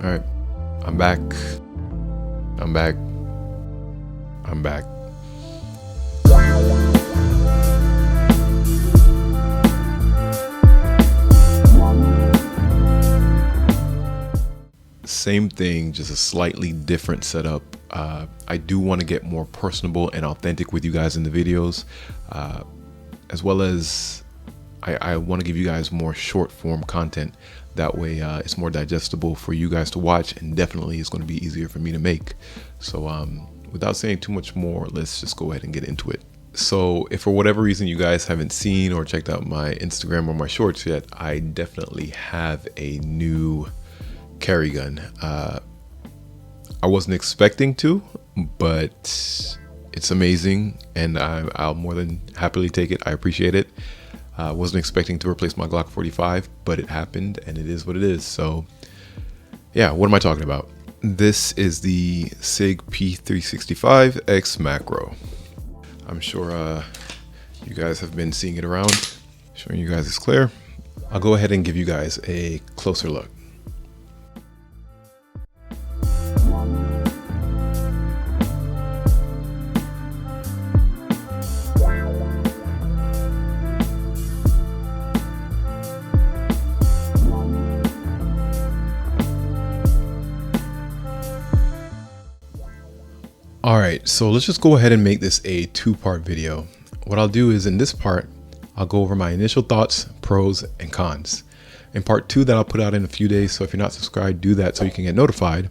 All right, I'm back. I'm back. I'm back. Same thing, just a slightly different setup. I do want to get more personable and authentic with you guys in the videos, as well as I want to give you guys more short form content. That way it's more digestible for you guys to watch, and definitely it's going to be easier for me to make. So without saying too much more, let's just go ahead and get into it. So if for whatever reason you guys haven't seen or checked out my Instagram or my shorts yet, I definitely have a new carry gun. I wasn't expecting to, but it's amazing, and I'll more than happily take it. I appreciate it. I wasn't expecting to replace my Glock 45, but it happened, and it is what it is. So yeah, what am I talking about? This is the Sig P365 Xmacro. I'm sure you guys have been seeing it around. Showing you guys it's clear. I'll go ahead and give you guys a closer look. All right, so let's just go ahead and make this a two-part video. What I'll do is in this part, I'll go over my initial thoughts, pros and cons. In part two that I'll put out in a few days, so if you're not subscribed, do that so you can get notified.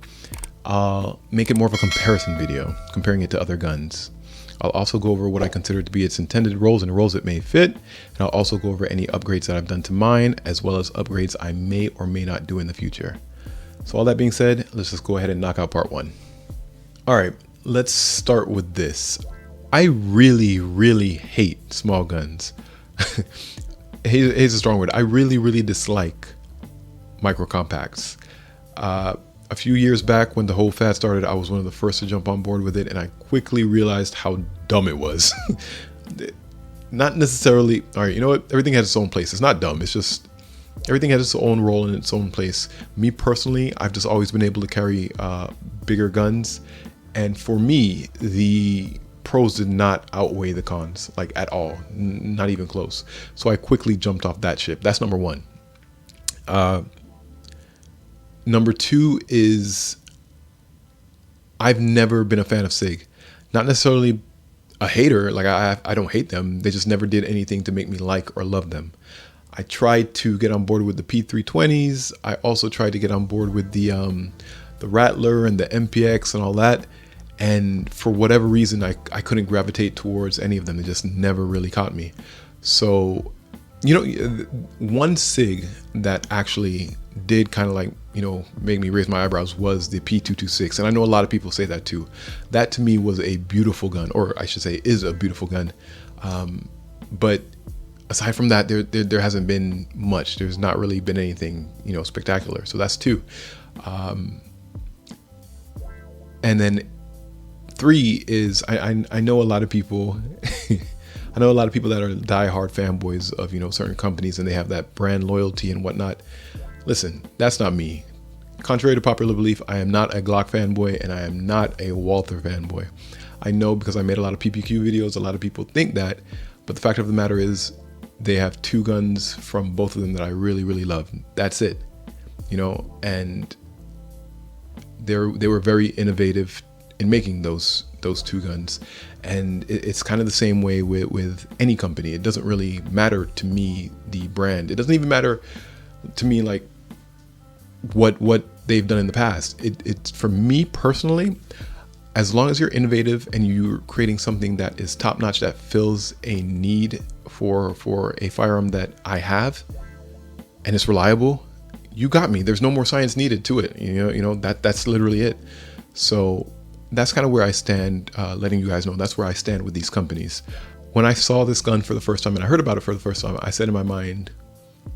I'll make it more of a comparison video, comparing it to other guns. I'll also go over what I consider to be its intended roles and roles it may fit. And I'll also go over any upgrades that I've done to mine, as well as upgrades I may or may not do in the future. So all that being said, let's just go ahead and knock out part one. All right. Let's start with this. I really hate small guns. Hate is a strong word. I really dislike micro compacts. A few years back when the whole fad started, I was one of the first to jump on board with it, and I quickly realized how dumb it was. Not necessarily, all right, you know what? Everything has its own place. It's not dumb. It's just everything has its own role in its own place. Me personally, I've just always been able to carry bigger guns. And for me, the pros did not outweigh the cons, like at all, not even close. So I quickly jumped off that ship. That's number one. Number two is I've never been a fan of Sig. Not necessarily a hater, like I don't hate them. They just never did anything to make me like or love them. I tried to get on board with the P320s. I also tried to get on board with the Rattler and the MPX and all that. And for whatever reason, I couldn't gravitate towards any of them. They just never really caught me. So, you know, one Sig that actually did kind of like, you know, make me raise my eyebrows was the Pt.1. And I know a lot of people say that too. That to me was a beautiful gun, or I should say is a beautiful gun. But aside from that, there hasn't been much. There's not really been anything, you know, spectacular. So that's two. And then three is I know a lot of people I know a lot of people that are diehard fanboys of, you know, certain companies, and they have that brand loyalty and whatnot. Listen, that's not me. Contrary to popular belief, I am not a Glock fanboy, and I am not a Walther fanboy. I know because I made a lot of PPQ videos, a lot of people think that, but the fact of the matter is they have two guns from both of them that I really love. That's it, you know, and they were very innovative in making those two guns. And it's kind of the same way with any company. It doesn't really matter to me, the brand. It doesn't even matter to me like what they've done in the past. It's for me personally, as long as you're innovative and you're creating something that is top notch, that fills a need for a firearm that I have, and it's reliable, you got me. There's no more science needed to it. You know that's literally it. So that's kind of where I stand, letting you guys know that's where I stand with these companies. When I saw this gun for the first time and I heard about it for the first time, I said in my mind,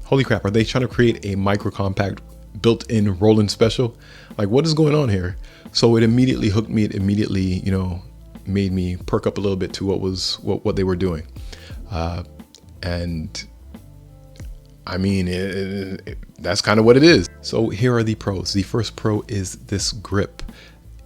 holy crap, are they trying to create a micro compact built-in Roland special? Like, what is going on here? So it immediately hooked me. It immediately, you know, made me perk up a little bit to what they were doing. And I mean, that's kind of what it is. So here are the pros. The first pro is this grip.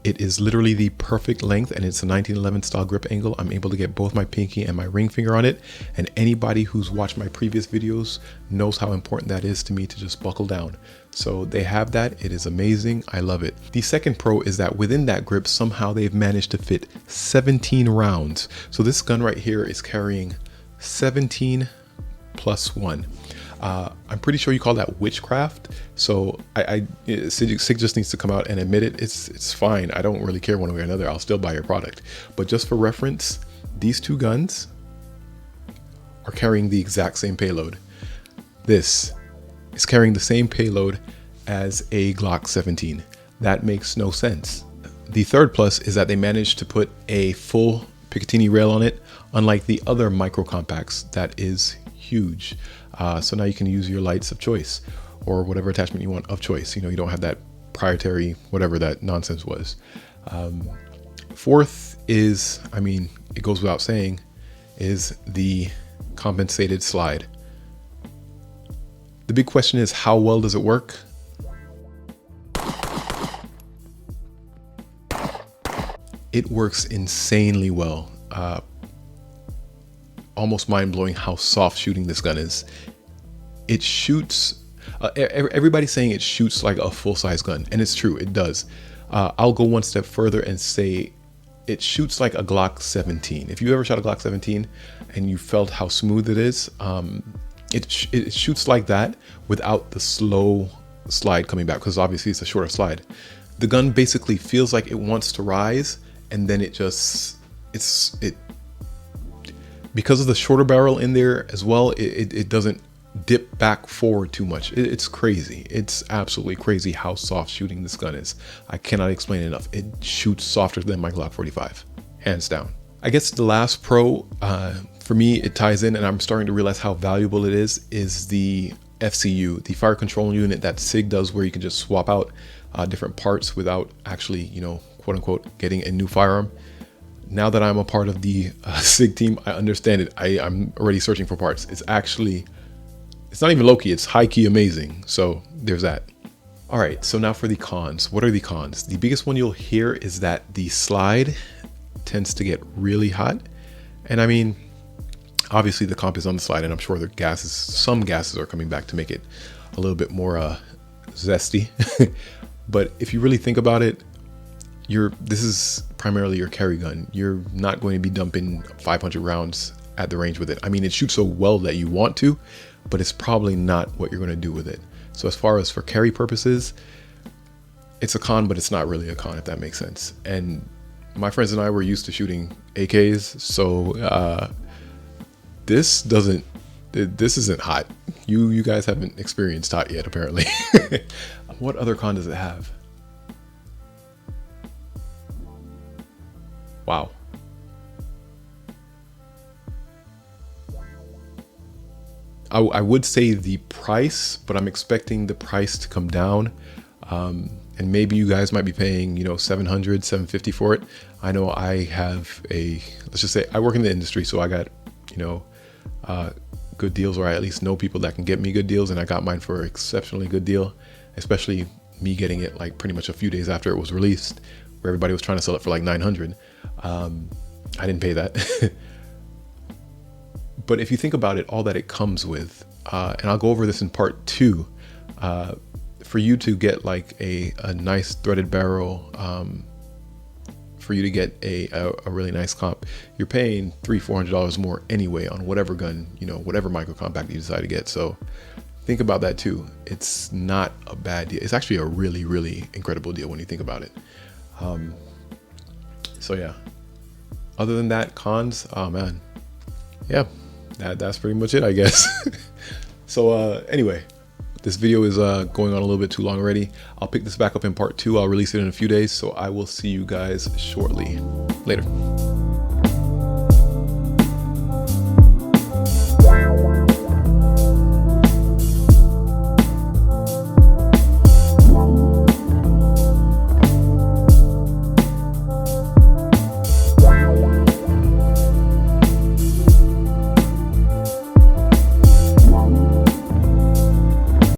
It is literally the perfect length, and it's a 1911 style grip angle. I'm able to get both my pinky and my ring finger on it. And anybody who's watched my previous videos knows how important that is to me to just buckle down. So they have that. It is amazing. I love it. The second pro is that within that grip, somehow they've managed to fit 17 rounds. So this gun right here is carrying 17 plus 1. I'm pretty sure you call that witchcraft. So Sig just needs to come out and admit it. It's fine. I don't really care one way or another. I'll still buy your product. But just for reference, these two guns are carrying the exact same payload. This is carrying the same payload as a Glock 17. That makes no sense. The third plus is that they managed to put a full Picatinny rail on it, unlike the other micro compacts. That is huge. So now you can use your lights of choice or whatever attachment you want of choice. You know, you don't have that proprietary, whatever that nonsense was. Fourth is, I mean, it goes without saying, is the compensated slide. The big question is, how well does it work? It works insanely well. Almost mind-blowing how soft shooting this gun is. It shoots, everybody's saying it shoots like a full-size gun, and it's true, it does. I'll go one step further and say it shoots like a Glock 17. If you ever shot a Glock 17 and you felt how smooth it is, it shoots like that without the slow slide coming back, because obviously it's a shorter slide. The gun basically feels like it wants to rise, and then it just, because of the shorter barrel in there as well, it doesn't dip back forward too much. It's crazy. It's absolutely crazy how soft shooting this gun is. I cannot explain it enough. It shoots softer than my Glock 45, hands down. I guess the last pro, for me, it ties in, and I'm starting to realize how valuable it is the FCU, the fire control unit that Sig does, where you can just swap out different parts without actually, you know, quote unquote, getting a new firearm. Now that I'm a part of the Sig team, I understand it. I'm already searching for parts. It's not even low-key, it's high-key amazing. So there's that. All right, so now for the cons. What are the cons? The biggest one you'll hear is that the slide tends to get really hot. And I mean, obviously the comp is on the slide, and I'm sure some gases are coming back to make it a little bit more zesty. But if you really think about it, this is primarily your carry gun. You're not going to be dumping 500 rounds at the range with it. I mean, it shoots so well that you want to, but it's probably not what you're going to do with it. So as far as for carry purposes, it's a con, but it's not really a con, if that makes sense. And my friends and I were used to shooting AKs, so this isn't hot. You guys haven't experienced hot yet, apparently. What other con does it have? Wow. I would say the price, but I'm expecting the price to come down. And maybe you guys might be paying, you know, $700, $750 for it. I know I have let's just say I work in the industry, so I got, you know, good deals, or I at least know people that can get me good deals, and I got mine for an exceptionally good deal, especially me getting it like pretty much a few days after it was released, where everybody was trying to sell it for like $900. I didn't pay that. But if you think about it, all that it comes with, and I'll go over this in part 2, for you to get like a nice threaded barrel, for you to get a really nice comp, you're paying $300-400 more anyway on whatever gun, you know, whatever micro compact you decide to get. So think about that too. It's not a bad deal. It's actually a really, really incredible deal when you think about it. So yeah, other than that, cons, oh man, yeah, that's pretty much it, I guess. So anyway, this video is going on a little bit too long already. I'll pick this back up in part 2. I'll release it in a few days, so I will see you guys shortly. Later.